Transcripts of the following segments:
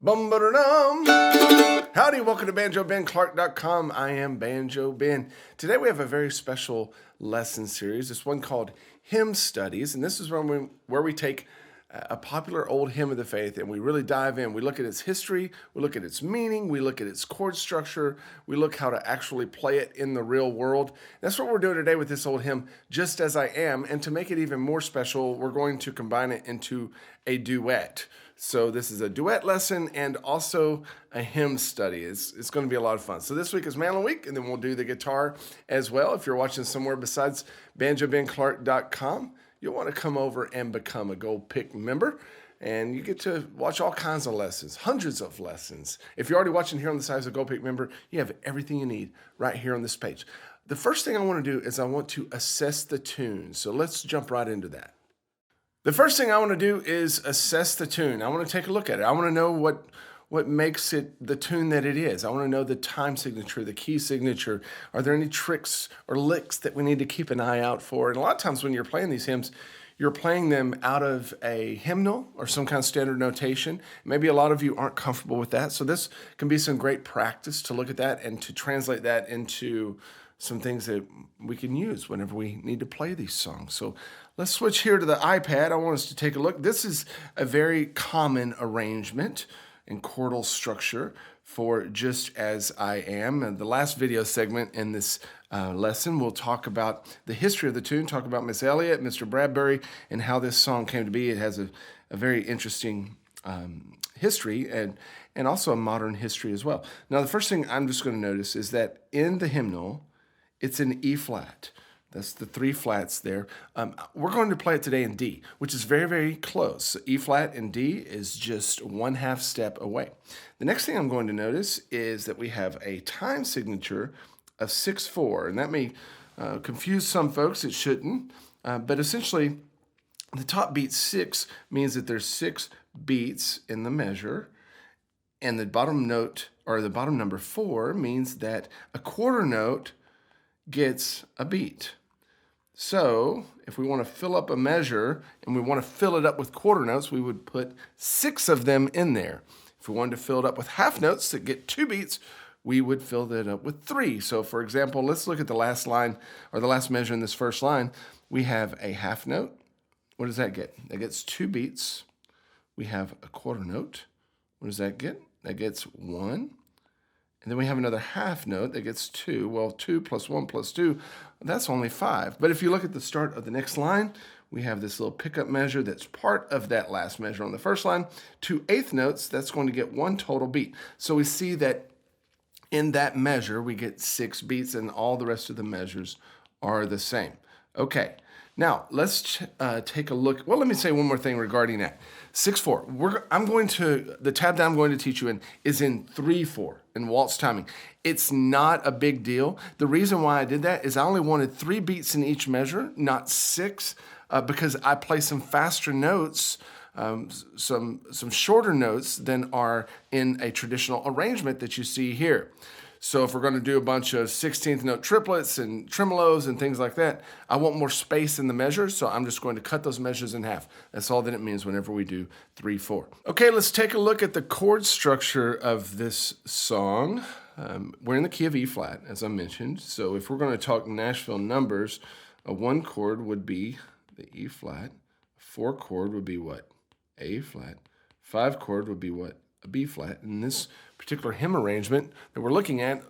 Bum-ba-da-dum. Howdy, welcome to BanjoBenClark.com. I am Banjo Ben. Today we have a very special lesson series. It's one called Hymn Studies, and this is where we take a popular old hymn of the faith and we really dive in. We look at its history, we look at its meaning, we look at its chord structure, we look how to actually play it in the real world. That's what we're doing today with this old hymn, Just As I Am, and to make it even more special, we're going to combine it into a duet. So this is a duet lesson and also a hymn study. It's going to be a lot of fun. So this week is Mandolin week, and then we'll do the guitar as well. If you're watching somewhere besides BanjoBenClark.com, you'll want to come over and become a Gold Pick member, and you get to watch all kinds of lessons, hundreds of lessons. If you're already watching here on the side as a Gold Pick member, you have everything you need right here on this page. The first thing I want to do is I want to assess the tune. So let's jump right into that. The first thing I want to do is assess the tune. I want to take a look at it. I want to know what makes it the tune that it is. I want to know the time signature, the key signature. Are there any tricks or licks that we need to keep an eye out for? And a lot of times when you're playing these hymns, you're playing them out of a hymnal or some kind of standard notation. Maybe a lot of you aren't comfortable with that. So this can be some great practice to look at that and to translate that into some things that we can use whenever we need to play these songs. So let's switch here to the iPad. I want us to take a look. This is a very common arrangement and chordal structure for Just As I Am. And the last video segment in this lesson, we'll talk about the history of the tune, talk about Miss Elliott, Mr. Bradbury, and how this song came to be. It has a very interesting history and also a modern history as well. Now, the first thing I'm just going to notice is that in the hymnal, it's an E flat. That's the three flats there. We're going to play it today in D, which is very, very close. So E flat and D is just 1/2 step away. The next thing I'm going to notice is that we have a time signature of 6/4, and that may confuse some folks. It shouldn't, but essentially the top beat 6 means that there's 6 beats in the measure, and the bottom note, or the bottom number 4, means that a quarter note gets a beat. So if we want to fill up a measure and we want to fill it up with quarter notes, we would put 6 of them in there. If we wanted to fill it up with half notes that get 2 beats, we would fill that up with 3. So for example, let's look at the last line or the last measure in this first line. We have a half note. What does that get? That gets 2 beats. We have a quarter note. What does that get? That gets 1. And then we have another half note that gets 2. Well, 2 plus 1 plus 2, that's only 5. But if you look at the start of the next line, we have this little pickup measure that's part of that last measure on the first line. 2 eighth notes, that's going to get 1 total beat. So we see that in that measure, we get 6 beats, and all the rest of the measures are the same. Okay, now let's take a look. Well, let me say one more thing regarding that. 6/4. The tab that I'm going to teach you in is in 3/4 in waltz timing. It's not a big deal. The reason why I did that is I only wanted 3 beats in each measure, not 6, because I play some faster notes, some shorter notes than are in a traditional arrangement that you see here. So if we're going to do a bunch of 16th note triplets and tremolos and things like that, I want more space in the measures, so I'm just going to cut those measures in half. That's all that it means whenever we do 3/4. Okay, let's take a look at the chord structure of this song. We're in the key of E flat, as I mentioned. So if we're going to talk Nashville numbers, a 1 chord would be the E flat. 4 chord would be what? A flat. 5 chord would be what? A B flat. And this particular hymn arrangement that we're looking at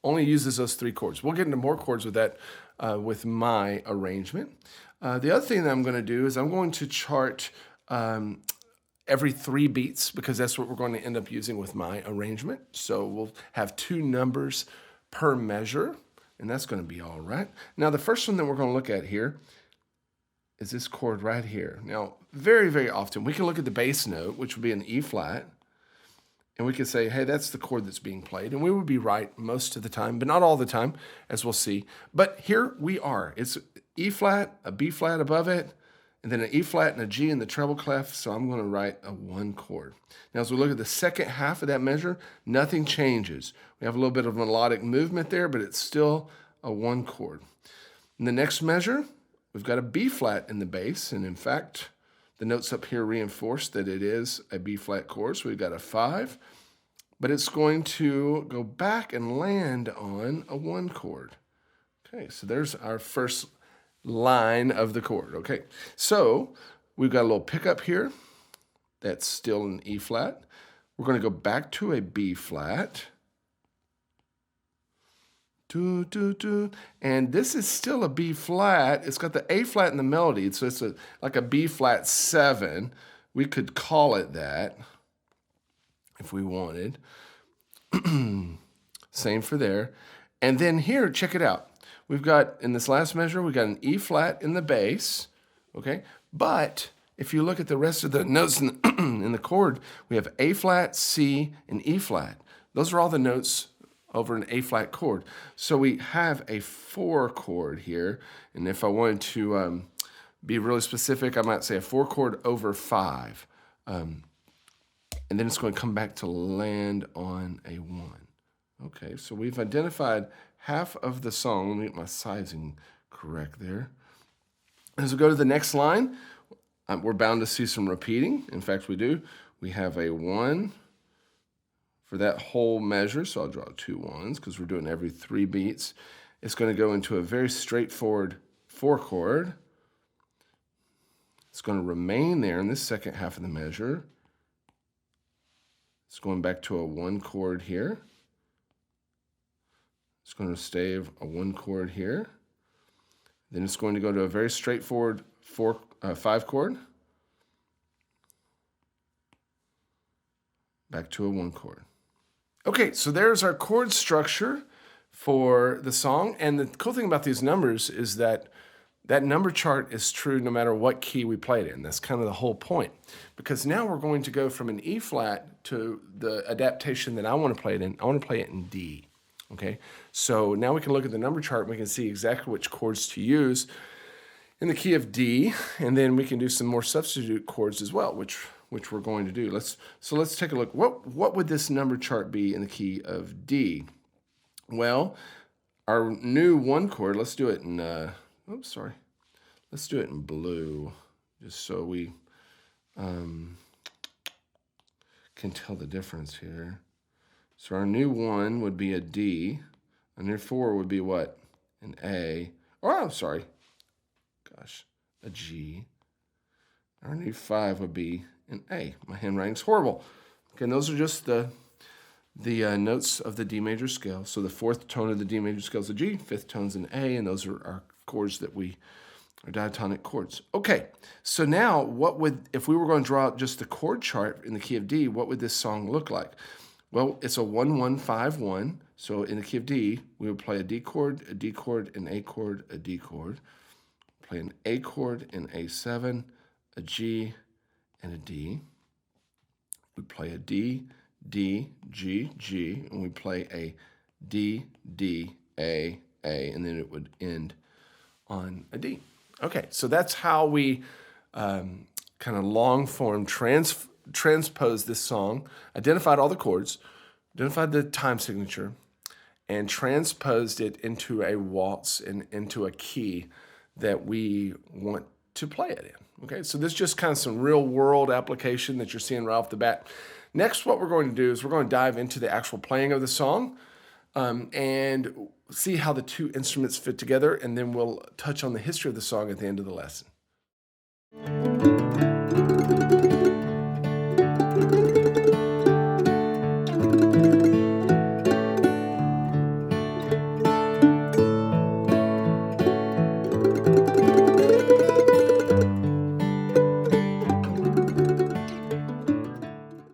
only uses those 3 chords. We'll get into more chords with that with my arrangement. The other thing that I'm going to do is I'm going to chart every 3 beats, because that's what we're going to end up using with my arrangement. So we'll have 2 numbers per measure, and that's going to be all right. Now the first one that we're going to look at here is this chord right here. Now very, very often we can look at the bass note, which would be an E flat, and we could say, hey, that's the chord that's being played. And we would be right most of the time, but not all the time, as we'll see. But here we are. It's E flat, a B flat above it, and then an E flat and a G in the treble clef. So I'm going to write a 1 chord. Now, as we look at the second half of that measure, nothing changes. We have a little bit of melodic movement there, but it's still a 1 chord. In the next measure, we've got a B flat in the bass. And in fact, The notes up here reinforce that it is a B flat chord, so we've got a 5, but it's going to go back and land on a 1 chord. Okay, so there's our first line of the chord. Okay, so we've got a little pickup here. That's still an E flat. We're going to go back to a B flat. Do, do, do. And this is still a B flat. It's got the A flat in the melody, so it's like a B flat 7. We could call it that if we wanted. Same for there. And then here, check it out. We've got, in this last measure, we've got an E flat in the bass, okay? But if you look at the rest of the notes in the, in the chord, we have A flat, C, and E flat. Those are all the notes over an A flat chord. So we have a 4 chord here. And if I wanted to be really specific, I might say a 4 chord over 5. And then it's going to come back to land on a 1. Okay, so we've identified half of the song. Let me get my sizing correct there. As we go to the next line, we're bound to see some repeating. In fact, we do. We have a 1 for that whole measure, so I'll draw 2 1s because we're doing every 3 beats. It's going to go into a very straightforward 4 chord. It's going to remain there in this second half of the measure. It's going back to a 1 chord here. It's going to stay a 1 chord here. Then it's going to go to a very straightforward 5 chord. Back to a 1 chord. Okay, so there's our chord structure for the song. And the cool thing about these numbers is that that number chart is true no matter what key we play it in. That's kind of the whole point. Because now we're going to go from an E flat to the adaptation that I want to play it in. I want to play it in D. Okay, so now we can look at the number chart and we can see exactly which chords to use in the key of D, and then we can do some more substitute chords as well, which we're going to do. Let's take a look. What would this number chart be in the key of D? Well, our new 1 chord, let's do it in, let's do it in blue, just so we can tell the difference here. So our new 1 would be a D. Our new 4 would be what? An A. Oh, sorry. Gosh, a G. Our new 5 would be an A. My handwriting's horrible. Okay, and those are just the notes of the D major scale. So the 4th tone of the D major scale is a G, 5th tone's an A, and those are our chords that are diatonic chords. Okay, so now if we were going to draw out just the chord chart in the key of D, what would this song look like? Well, it's a 1-1-5-1. So in the key of D, we would play a D chord, an A chord, a D chord. Play an A chord, an A7, a G, and a D. We play a D, D, G, G, and we play a D, D, A, and then it would end on a D. Okay, so that's how we kind of long form transposed this song, identified all the chords, identified the time signature, and transposed it into a waltz and into a key that we want to play it in. Okay, so this is just kind of some real world application that you're seeing right off the bat. Next, what we're going to do is we're going to dive into the actual playing of the song and see how the 2 instruments fit together, and then we'll touch on the history of the song at the end of the lesson.